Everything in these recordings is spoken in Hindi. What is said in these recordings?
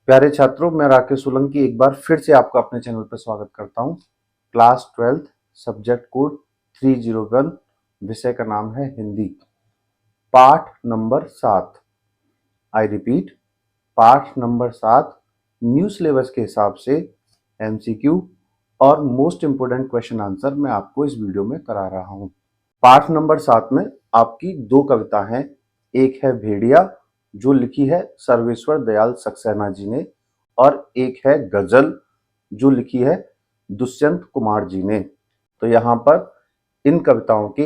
प्यारे छात्रों, मैं राकेश सोलंकी एक बार फिर से आपका अपने चैनल पर स्वागत करता हूं। क्लास 12 सब्जेक्ट कोड 301 विषय का नाम है हिंदी। पाठ नंबर 7। आई रिपीट, पाठ नंबर 7 न्यू सिलेबस के हिसाब से एमसीक्यू और मोस्ट इंपोर्टेंट क्वेश्चन आंसर मैं आपको इस वीडियो में करा रहा हूं। पाठ नंबर 7 में आपकी दो कविता हैं। एक है भेड़िया जो लिखी है सर्वेश्वर दयाल सक्सेना जी ने, और एक है गजल जो लिखी है दुष्यंत कुमार जी ने। तो यहाँ पर इन कविताओं के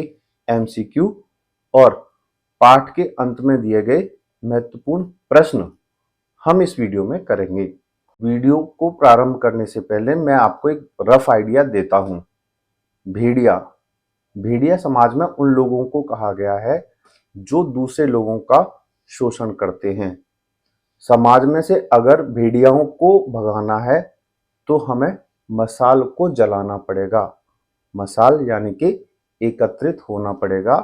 एमसीक्यू और पाठ के अंत में दिए गए महत्वपूर्ण प्रश्न हम इस वीडियो में करेंगे। वीडियो को प्रारंभ करने से पहले मैं आपको एक रफ आइडिया देता हूं। भेड़िया समाज में उन लोगों को कहा गया है जो दूसरे लोगों का शोषण करते हैं। समाज में से अगर भेड़ियाओं को भगाना है तो हमें मसाल को जलाना पड़ेगा। मसाल यानी कि एकत्रित होना पड़ेगा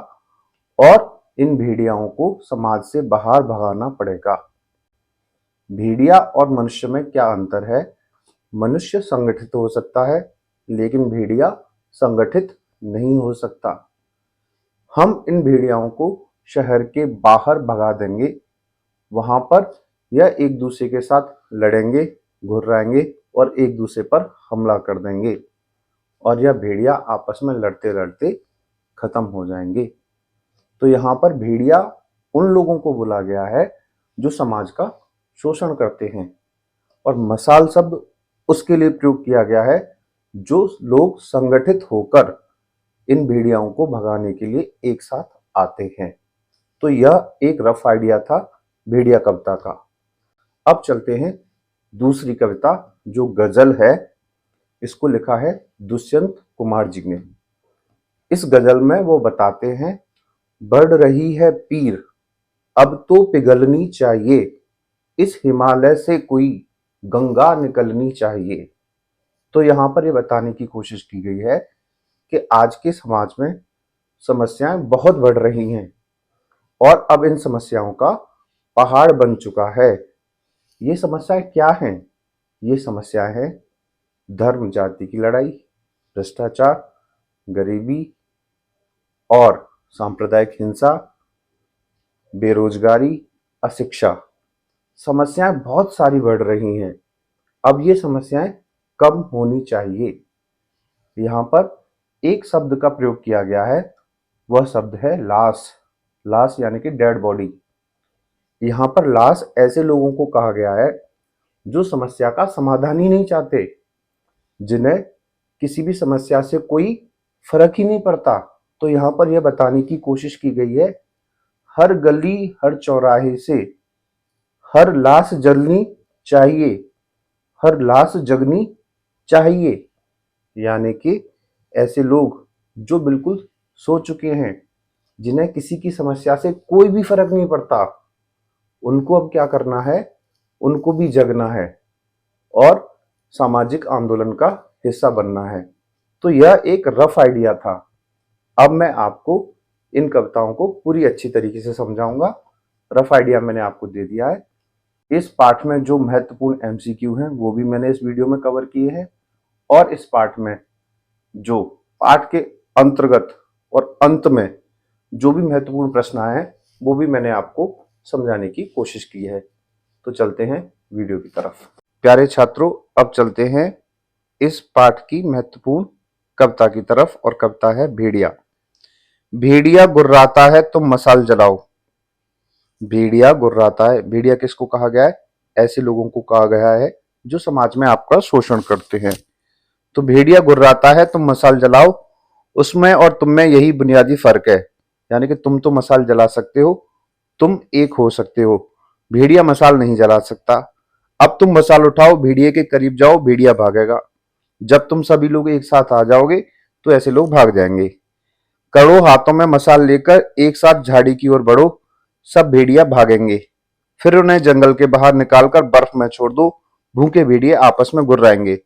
और इन भेड़ियाओं को समाज से बाहर भगाना पड़ेगा। भेड़िया और मनुष्य में क्या अंतर है? मनुष्य संगठित हो सकता है लेकिन भेड़िया संगठित नहीं हो सकता। हम इन भेड़ियाओं को शहर के बाहर भगा देंगे। वहां पर यह एक दूसरे के साथ लड़ेंगे, घुर्राएंगे और एक दूसरे पर हमला कर देंगे और यह भेड़िया आपस में लड़ते लड़ते खत्म हो जाएंगे। तो यहाँ पर भेड़िया उन लोगों को बोला गया है जो समाज का शोषण करते हैं, और मसाल शब्द उसके लिए प्रयोग किया गया है जो लोग संगठित होकर इन भेड़ियाओं को भगाने के लिए एक साथ आते हैं। तो यह एक रफ आइडिया था भेड़िया कविता का। अब चलते हैं दूसरी कविता जो गजल है। इसको लिखा है दुष्यंत कुमार जी ने। इस गजल में वो बताते हैं, बढ़ रही है पीर अब तो पिघलनी चाहिए, इस हिमालय से कोई गंगा निकलनी चाहिए। तो यहाँ पर ये बताने की कोशिश की गई है कि आज के समाज में समस्याएं बहुत बढ़ रही हैं और अब इन समस्याओं का पहाड़ बन चुका है। ये समस्याएं क्या हैं? ये समस्याएं हैं धर्म जाति की लड़ाई, भ्रष्टाचार, गरीबी और सांप्रदायिक हिंसा, बेरोजगारी, अशिक्षा। समस्याएं बहुत सारी बढ़ रही हैं। अब ये समस्याएं कम होनी चाहिए। यहाँ पर एक शब्द का प्रयोग किया गया है, वह शब्द है लाश। लाश यानी कि डेड बॉडी। यहाँ पर लाश ऐसे लोगों को कहा गया है जो समस्या का समाधान ही नहीं चाहते, जिन्हें किसी भी समस्या से कोई फर्क ही नहीं पड़ता। तो यहाँ पर यह बताने की कोशिश की गई है, हर गली हर चौराहे से हर लाश जलनी चाहिए, हर लाश जगनी चाहिए। यानी कि ऐसे लोग जो बिल्कुल सो चुके हैं, जिन्हें किसी की समस्या से कोई भी फर्क नहीं पड़ता, उनको अब क्या करना है? उनको भी जगना है और सामाजिक आंदोलन का हिस्सा बनना है। तो यह एक रफ आइडिया था। अब मैं आपको इन कविताओं को पूरी अच्छी तरीके से समझाऊंगा। रफ आइडिया मैंने आपको दे दिया है। इस पाठ में जो महत्वपूर्ण एमसीक्यू हैं वो भी मैंने इस वीडियो में कवर किए हैं, और इस पाठ में जो पाठ के अंतर्गत और अंत में जो भी महत्वपूर्ण प्रश्न आए हैं वो भी मैंने आपको समझाने की कोशिश की है। तो चलते हैं वीडियो की तरफ। प्यारे छात्रों, अब चलते हैं इस पाठ की महत्वपूर्ण कविता की तरफ, और कविता है भेड़िया। भेड़िया गुर्राता है तुम मसाल जलाओ। भेड़िया गुर्राता है। भेड़िया किसको कहा गया है? ऐसे लोगों को कहा गया है जो समाज में आपका शोषण करते हैं। तो भेड़िया गुर्राता है तुम मसाल जलाओ, उसमें और तुम में यही बुनियादी फर्क है। यानी कि तुम तो मसाल जला सकते हो, तुम एक हो सकते हो, भेड़िया मसाल नहीं जला सकता। अब तुम मसाल उठाओ, भेड़िए के करीब जाओ, भेड़िया भागेगा। जब तुम सभी लोग एक साथ आ जाओगे तो ऐसे लोग भाग जाएंगे। करो हाथों में मसाल लेकर एक साथ झाड़ी की ओर बढ़ो, सब भेड़िया भागेंगे। फिर उन्हें जंगल के बाहर निकालकर बर्फ में छोड़ दो, भूखे भेड़िए आपस में गुर्राएंगे।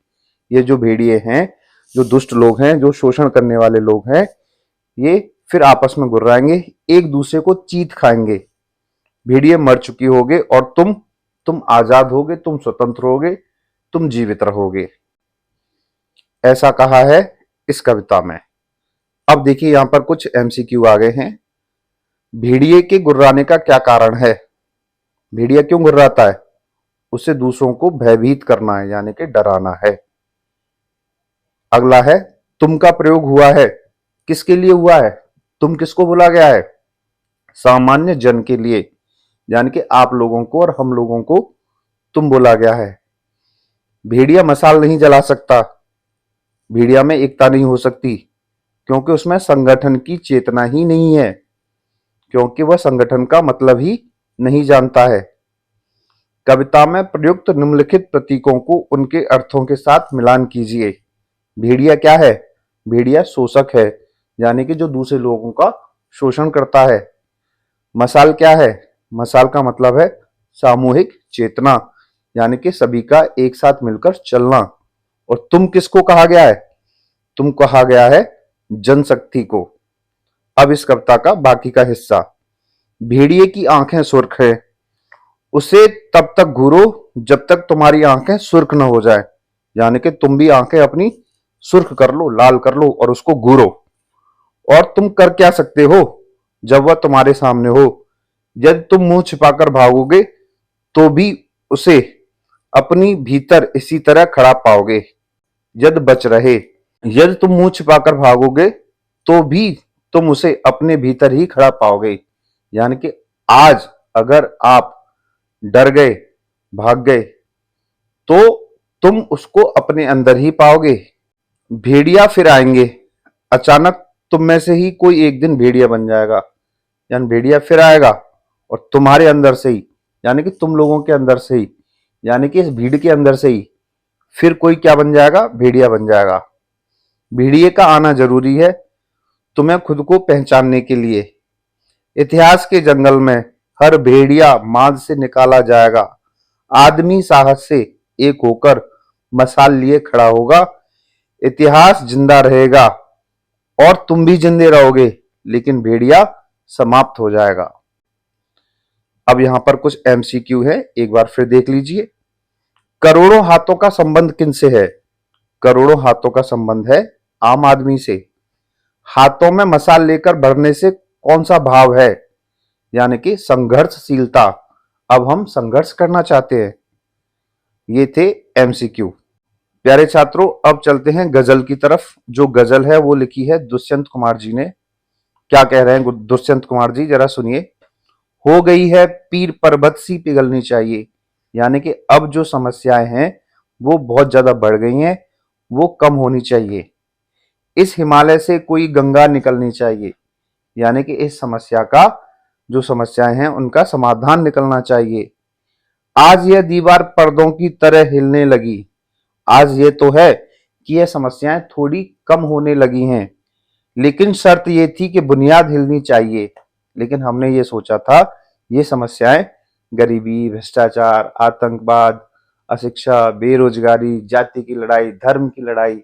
ये जो भेड़िए हैं, जो दुष्ट लोग हैं, जो शोषण करने वाले लोग हैं, ये फिर आपस में गुर्राएंगे, एक दूसरे को चीत खाएंगे। भेड़िए मर चुकी होगे और तुम तुम आजाद होगे, तुम स्वतंत्र होगे, तुम जीवित रहोगे। ऐसा कहा है इस कविता में। अब देखिए यहां पर कुछ एमसीक्यू आ गए हैं। भेड़िए के गुर्राने का क्या कारण है? भेड़िया क्यों गुर्राता है? उसे दूसरों को भयभीत करना है, यानी कि डराना है। अगला है, तुम का प्रयोग हुआ है। किसके लिए हुआ है? तुम किसको बोला गया है? सामान्य जन के लिए, यानी कि आप लोगों को और हम लोगों को तुम बोला गया है। भेड़िया मशाल नहीं जला सकता, भेड़िया में एकता नहीं हो सकती, क्योंकि उसमें संगठन की चेतना ही नहीं है, क्योंकि वह संगठन का मतलब ही नहीं जानता है। कविता में प्रयुक्त निम्नलिखित प्रतीकों को उनके अर्थों के साथ मिलान कीजिए। भेड़िया क्या है? भेड़िया शोषक है, यानी कि जो दूसरे लोगों का शोषण करता है। मशाल क्या है? मशाल का मतलब है सामूहिक चेतना, यानी कि सभी का एक साथ मिलकर चलना। और तुम किसको कहा गया है? तुम कहा गया है जनशक्ति को। अब इस कविता का बाकी का हिस्सा। भेड़िए की आंखें सुर्ख है, उसे तब तक घूरो जब तक तुम्हारी आंखें सुर्ख न हो जाए, यानी कि तुम भी आंखें अपनी सुर्ख कर लो, लाल कर लो और उसको घूरो। और तुम कर क्या सकते हो जब वह तुम्हारे सामने हो? यदि तुम मुंह छिपाकर भागोगे तो भी उसे अपनी भीतर इसी तरह खड़ा पाओगे। यदि बच रहे, यदि तुम मुंह छिपाकर भागोगे तो भी तुम उसे अपने भीतर ही खड़ा पाओगे, यानी कि आज अगर आप डर गए, भाग गए, तो तुम उसको अपने अंदर ही पाओगे। भेड़िया फिर आएंगे, अचानक तुम में से ही कोई एक दिन भेड़िया बन जाएगा, यानी भेड़िया फिर आएगा और तुम्हारे अंदर से ही, यानी कि तुम लोगों के अंदर से ही, यानी कि इस भीड़ के अंदर से ही फिर कोई क्या बन जाएगा? भेड़िया बन जाएगा। भेड़िए का आना जरूरी है तुम्हें खुद को पहचानने के लिए। इतिहास के जंगल में हर भेड़िया मांद से निकाला जाएगा। आदमी साहस से एक होकर मशाल लिए खड़ा होगा। इतिहास जिंदा रहेगा और तुम भी जिंदे रहोगे, लेकिन भेड़िया समाप्त हो जाएगा। अब यहां पर कुछ एमसीक्यू है, एक बार फिर देख लीजिए। करोड़ों हाथों का संबंध किनसे है? करोड़ों हाथों का संबंध है आम आदमी से। हाथों में मशाल लेकर भरने से कौन सा भाव है? यानी कि संघर्षशीलता। अब हम संघर्ष करना चाहते हैं। ये थे एमसीक्यू। प्यारे छात्रों, अब चलते हैं गजल की तरफ। जो गजल है वो लिखी है दुष्यंत कुमार जी ने। क्या कह रहे हैं दुष्यंत कुमार जी, जरा सुनिए। हो गई है पीर पर्वत सी पिघलनी चाहिए, यानी कि अब जो समस्याएं हैं वो बहुत ज्यादा बढ़ गई हैं, वो कम होनी चाहिए। इस हिमालय से कोई गंगा निकलनी चाहिए, यानी कि इस समस्या का, जो समस्याएं हैं उनका समाधान निकलना चाहिए। आज यह दीवार पर्दों की तरह हिलने लगी। आज ये तो है कि यह समस्याएं थोड़ी कम होने लगी हैं, लेकिन शर्त ये थी कि बुनियाद हिलनी चाहिए। लेकिन हमने ये सोचा था ये समस्याएं, गरीबी, भ्रष्टाचार, आतंकवाद, अशिक्षा, बेरोजगारी, जाति की लड़ाई, धर्म की लड़ाई,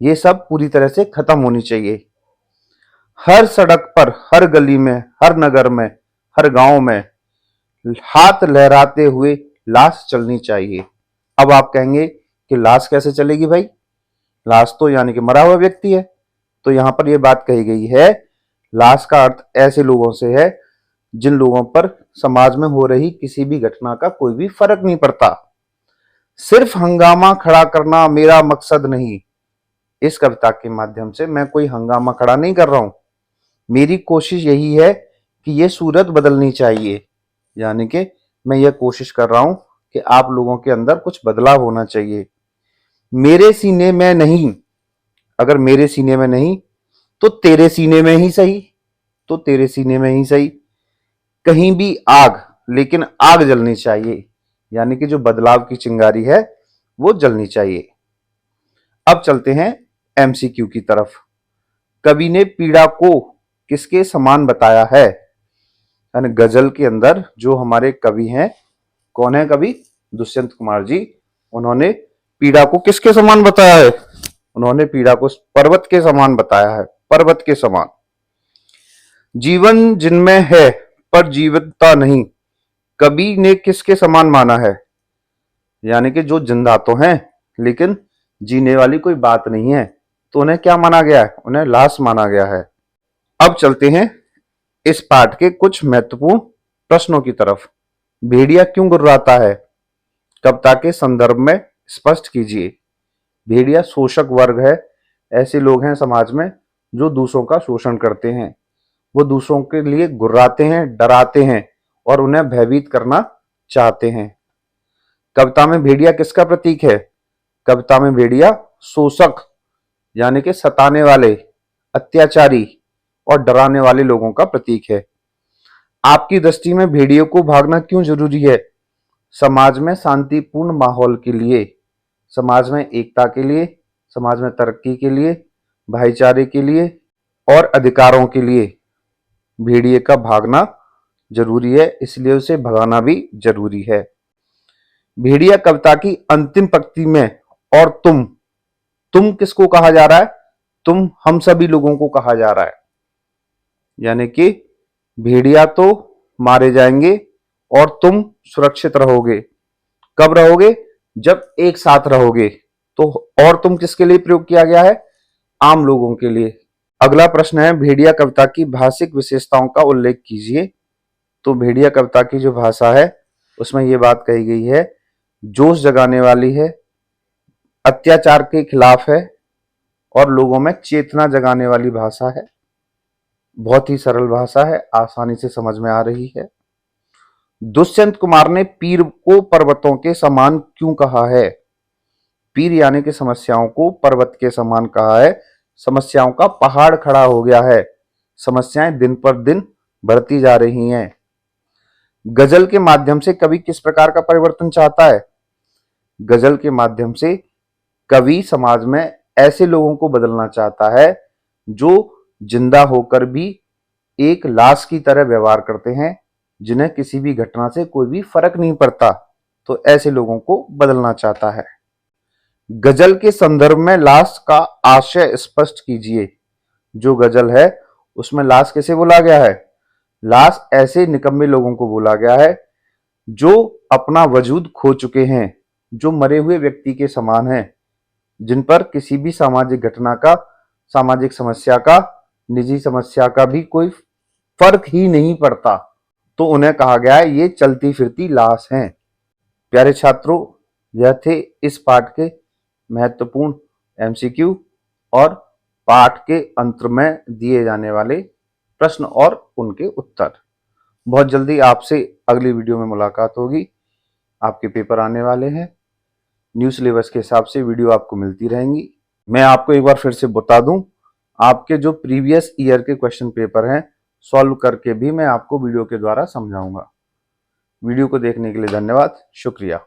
ये सब पूरी तरह से खत्म होनी चाहिए। हर सड़क पर, हर गली में, हर नगर में, हर गांव में हाथ लहराते हुए लाश चलनी चाहिए। अब आप कहेंगे कि लाश कैसे चलेगी भाई? लाश तो यानी कि मरा हुआ व्यक्ति है। तो यहां पर यह बात कही गई है, लाश का अर्थ ऐसे लोगों से है जिन लोगों पर समाज में हो रही किसी भी घटना का कोई भी फर्क नहीं पड़ता। सिर्फ हंगामा खड़ा करना मेरा मकसद नहीं। इस कविता के माध्यम से मैं कोई हंगामा खड़ा नहीं कर रहा हूं। मेरी कोशिश यही है कि यह सूरत बदलनी चाहिए, यानी कि मैं यह कोशिश कर रहा हूं कि आप लोगों के अंदर कुछ बदलाव होना चाहिए। मेरे सीने में नहीं, अगर मेरे सीने में नहीं तो तेरे सीने में ही सही, तो तेरे सीने में ही सही। कहीं भी आग, लेकिन आग जलनी चाहिए, यानी कि जो बदलाव की चिंगारी है वो जलनी चाहिए। अब चलते हैं एमसीक्यू की तरफ। कवि ने पीड़ा को किसके समान बताया है? यानी गजल के अंदर जो हमारे कवि हैं, कौन है कवि? दुष्यंत कुमार जी। उन्होंने पीड़ा को किसके समान बताया है? उन्होंने पीड़ा को पर्वत के समान बताया है, पर्वत के समान। जीवन जिनमें है पर जीवंतता नहीं, कवि ने किसके समान माना है? यानी कि जो जिंदा तो हैं लेकिन जीने वाली कोई बात नहीं है, तो उन्हें क्या माना गया है? उन्हें लाश माना गया है। अब चलते हैं इस पाठ के कुछ महत्वपूर्ण प्रश्नों की तरफ। भेड़िया क्यों गुर्राता है? कविता के संदर्भ में स्पष्ट कीजिए। भेड़िया शोषक वर्ग है। ऐसे लोग हैं समाज में जो दूसरों का शोषण करते हैं। वो दूसरों के लिए गुर्राते हैं, डराते हैं और उन्हें भयभीत करना चाहते हैं। कविता में भेड़िया किसका प्रतीक है? कविता में भेड़िया शोषक यानी कि सताने वाले, अत्याचारी और डराने वाले लोगों का प्रतीक है। आपकी दृष्टि में भेड़ियों को भागना क्यों जरूरी है? समाज में शांतिपूर्ण माहौल के लिए, समाज में एकता के लिए, समाज में तरक्की के लिए, भाईचारे के लिए और अधिकारों के लिए भेड़िए का भागना जरूरी है, इसलिए उसे भगाना भी जरूरी है। भेड़िया कविता की अंतिम पंक्ति में और तुम किसको कहा जा रहा है? तुम हम सभी लोगों को कहा जा रहा है। यानी कि भेड़िया तो मारे जाएंगे और तुम सुरक्षित रहोगे। कब रहोगे? जब एक साथ रहोगे। तो और तुम किसके लिए प्रयोग किया गया है? आम लोगों के लिए। अगला प्रश्न है, भेड़िया कविता की भाषिक विशेषताओं का उल्लेख कीजिए। तो भेड़िया कविता की जो भाषा है उसमें यह बात कही गई है, जोश जगाने वाली है, अत्याचार के खिलाफ है और लोगों में चेतना जगाने वाली भाषा है। बहुत ही सरल भाषा है, आसानी से समझ में आ रही है। दुष्यंत कुमार ने पीर को पर्वतों के समान क्यों कहा है? पीर यानी कि समस्याओं को पर्वत के समान कहा है। समस्याओं का पहाड़ खड़ा हो गया है। समस्याएं दिन पर दिन बढ़ती जा रही हैं। गजल के माध्यम से कवि किस प्रकार का परिवर्तन चाहता है? गजल के माध्यम से कवि समाज में ऐसे लोगों को बदलना चाहता है जो जिंदा होकर भी एक लाश की तरह व्यवहार करते हैं, जिन्हें किसी भी घटना से कोई भी फर्क नहीं पड़ता। तो ऐसे लोगों को बदलना चाहता है। गजल के संदर्भ में लाश का आशय स्पष्ट कीजिए। जो गजल है उसमें लाश कैसे बोला गया है? लाश ऐसे निकम्मे लोगों को बोला गया है जो अपना वजूद खो चुके हैं, जो मरे हुए व्यक्ति के समान हैं, जिन पर किसी भी सामाजिक घटना का, सामाजिक समस्या का, निजी समस्या का भी कोई फर्क ही नहीं पड़ता। तो उन्हें कहा गया है ये चलती फिरती लाश हैं। प्यारे छात्रों, यह थे इस पाठ के महत्वपूर्ण एमसीक्यू और पाठ के अंत में दिए जाने वाले प्रश्न और उनके उत्तर। बहुत जल्दी आपसे अगली वीडियो में मुलाकात होगी। आपके पेपर आने वाले हैं। न्यू सिलेबस के हिसाब से वीडियो आपको मिलती रहेंगी। मैं आपको एक बार फिर से बता दूं, आपके जो प्रीवियस ईयर के क्वेश्चन पेपर हैं सॉल्व करके भी मैं आपको वीडियो के द्वारा समझाऊंगा। वीडियो को देखने के लिए धन्यवाद, शुक्रिया।